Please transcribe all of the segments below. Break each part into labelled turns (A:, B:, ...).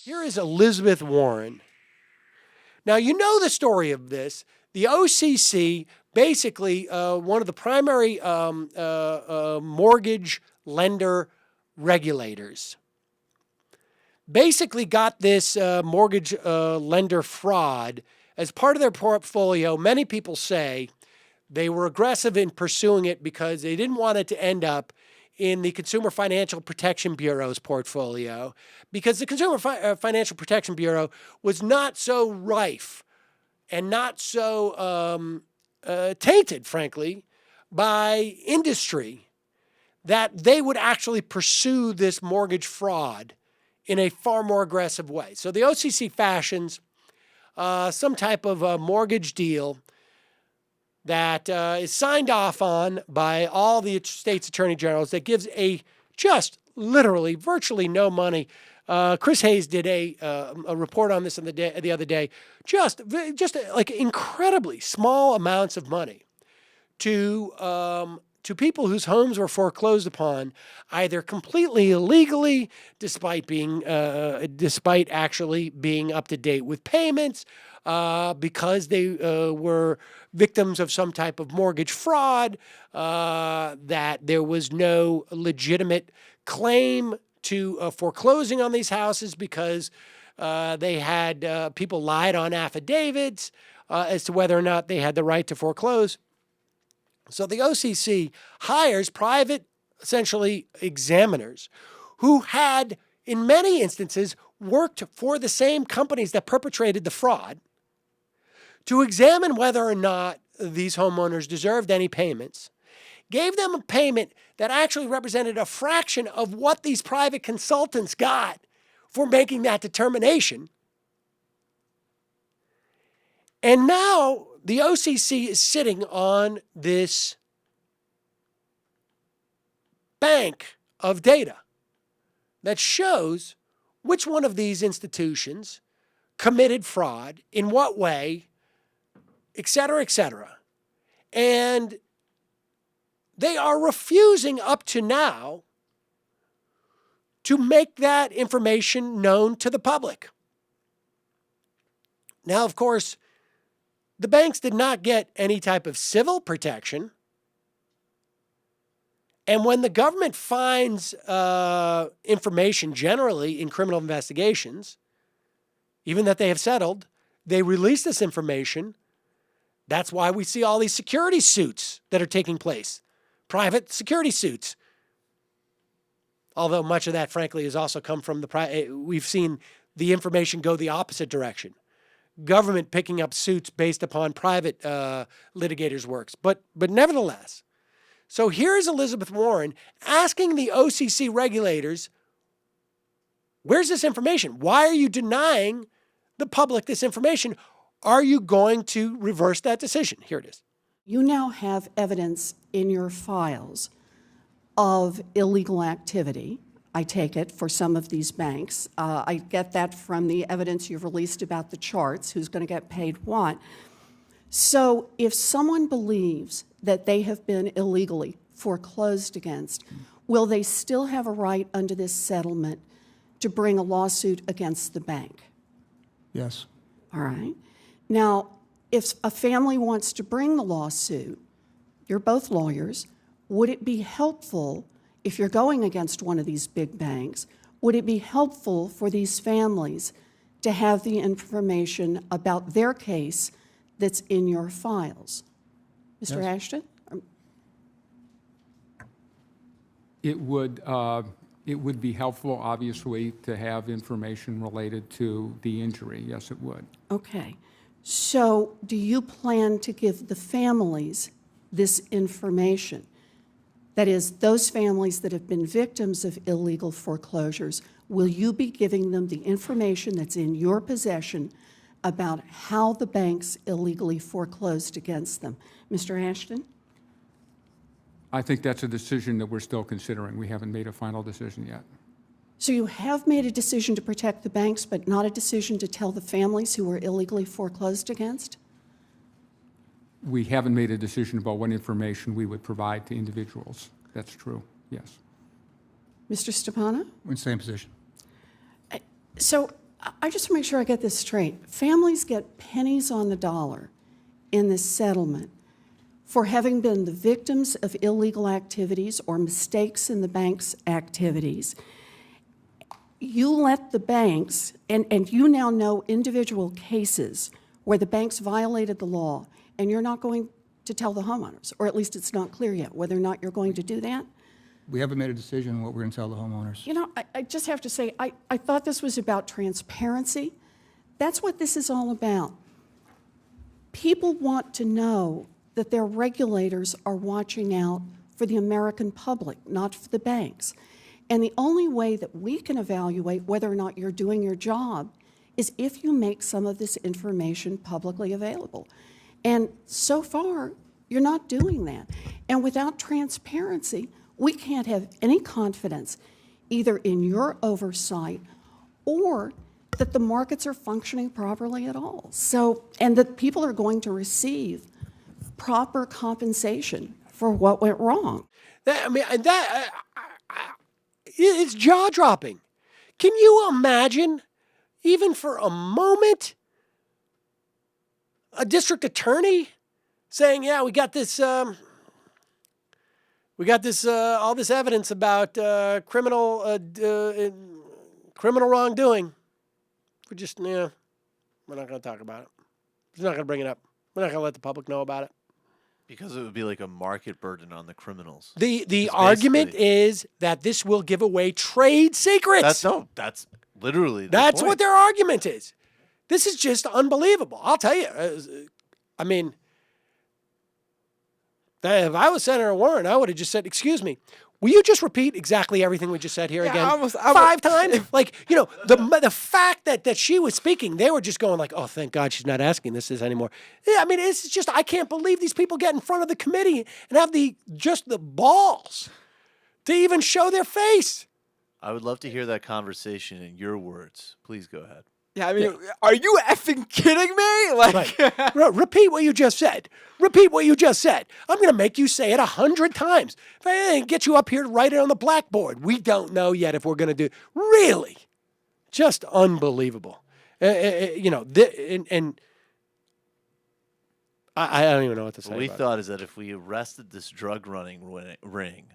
A: Here is Elizabeth Warren. Now, you know the story of this. The OCC, basically, one of the primary mortgage lender regulators, basically got this mortgage lender fraud as part of their portfolio. Many people say they were aggressive in pursuing it because they didn't want it to end up in the Consumer Financial Protection Bureau's portfolio, because the Consumer Financial Protection Bureau was not so rife and not so tainted, frankly, by industry that they would actually pursue this mortgage fraud in a far more aggressive way. So the OCC fashions some type of mortgage deal that is signed off on by all the state's attorney generals that gives a just literally virtually no money. Chris Hayes did a report on this the other day. Just like incredibly small amounts of money to people whose homes were foreclosed upon, either completely illegally, despite actually being up to date with payments, because they were victims of some type of mortgage fraud, that there was no legitimate claim to foreclosing on these houses because they had people lied on affidavits as to whether or not they had the right to foreclose. So the OCC hires private, essentially, examiners who had, in many instances, worked for the same companies that perpetrated the fraud to examine whether or not these homeowners deserved any payments, gave them a payment that actually represented a fraction of what these private consultants got for making that determination. And now the OCC is sitting on this bank of data that shows which one of these institutions committed fraud, in what way, et cetera, et cetera. And they are refusing up to now to make that information known to the public. Now, of course, the banks did not get any type of civil protection. And when the government finds information generally in criminal investigations, even that they have settled, they release this information. That's why we see all these security suits that are taking place, private security suits. Although much of that, frankly, has also come from we've seen the information go the opposite direction. Government picking up suits based upon private litigators' works. But nevertheless, so here's Elizabeth Warren asking the OCC regulators, where's this information? Why are you denying the public this information? Are you going to reverse that decision? Here it is.
B: You now have evidence in your files of illegal activity, I take it, for some of these banks. I get that from the evidence you've released about the charts, who's going to get paid what. So if someone believes that they have been illegally foreclosed against, will they still have a right under this settlement to bring a lawsuit against the bank?
C: Yes.
B: All right. Now, if a family wants to bring the lawsuit, you're both lawyers, would it be helpful, if you're going against one of these big banks, would it be helpful for these families to have the information about their case that's in your files? Mr.
C: Yes.
B: Ashton?
D: It would be helpful, obviously, to have information related to the injury. Yes, it would.
B: Okay. So do you plan to give the families this information? That is, those families that have been victims of illegal foreclosures, will you be giving them the information that's in your possession about how the banks illegally foreclosed against them? Mr. Ashton?
D: I think that's a decision that we're still considering. We haven't made a final decision yet.
B: So you have made a decision to protect the banks, but not a decision to tell the families who were illegally foreclosed against?
D: We haven't made a decision about what information we would provide to individuals. That's true, yes.
B: Mr. Stepana?
C: We're in the same position.
B: So I just want to make sure I get this straight. Families get pennies on the dollar in this settlement for having been the victims of illegal activities or mistakes in the bank's activities. You let the banks, and you now know individual cases where the banks violated the law, and you're not going to tell the homeowners, or at least it's not clear yet whether or not you're going to do that?
C: We haven't made a decision on what we're going to tell the homeowners.
B: You know, I just have to say, I thought this was about transparency. That's what this is all about. People want to know that their regulators are watching out for the American public, not for the banks. And the only way that we can evaluate whether or not you're doing your job is if you make some of this information publicly available. And so far, you're not doing that. And without transparency, we can't have any confidence either in your oversight or that the markets are functioning properly at all. So, and that people are going to receive proper compensation for what went wrong.
A: It's jaw-dropping. Can you imagine, even for a moment, a district attorney saying, "Yeah, we got this all this evidence about criminal wrongdoing. We're not going to talk about it. We're not going to bring it up. We're not going to let the public know about it."
E: Because it would be like a market burden on the criminals.
A: The argument is that this will give away trade secrets.
E: That's literally the
A: That's
E: point.
A: what their argument is. This is just unbelievable. I'll tell you. I mean, if I was Senator Warren, I would have just said, "Excuse me, will you just repeat exactly everything we just said here again 5 times?" Like, you know, the fact that she was speaking, they were just going like, "Oh, thank God she's not asking this anymore." Yeah, I mean, it's just, I can't believe these people get in front of the committee and have the balls to even show their face.
E: I would love to hear that conversation in your words. Please go ahead.
F: Yeah, I mean, are you effing kidding me? Like,
A: Right. Repeat what you just said. Repeat what you just said. I'm going to make you say it 100 times. If I didn't get you up here to write it on the blackboard. We don't know yet if we're going to do. Really? Just unbelievable. You know, I don't even know what to say.
E: What we
A: about
E: thought is that if we arrested this drug running ring,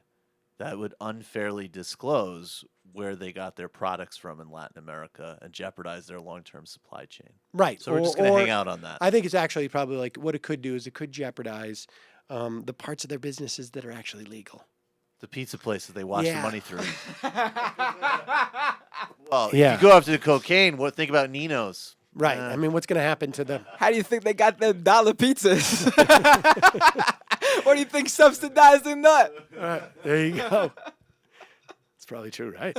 E: that would unfairly disclose where they got their products from in Latin America and jeopardize their long-term supply chain.
A: Right.
E: So we're just going to hang out on that.
A: I think it's actually probably like what it could do is it could jeopardize the parts of their businesses that are actually legal.
E: The pizza place that they wash
A: Yeah.
E: the money through. Well,
A: Yeah.
E: if you go after the cocaine, think about Nino's?
A: Right. I mean, what's going to happen to them?
F: how do you think they got them dollar pizzas? What do you think subsidizing that?
A: There you go. It's probably true, right?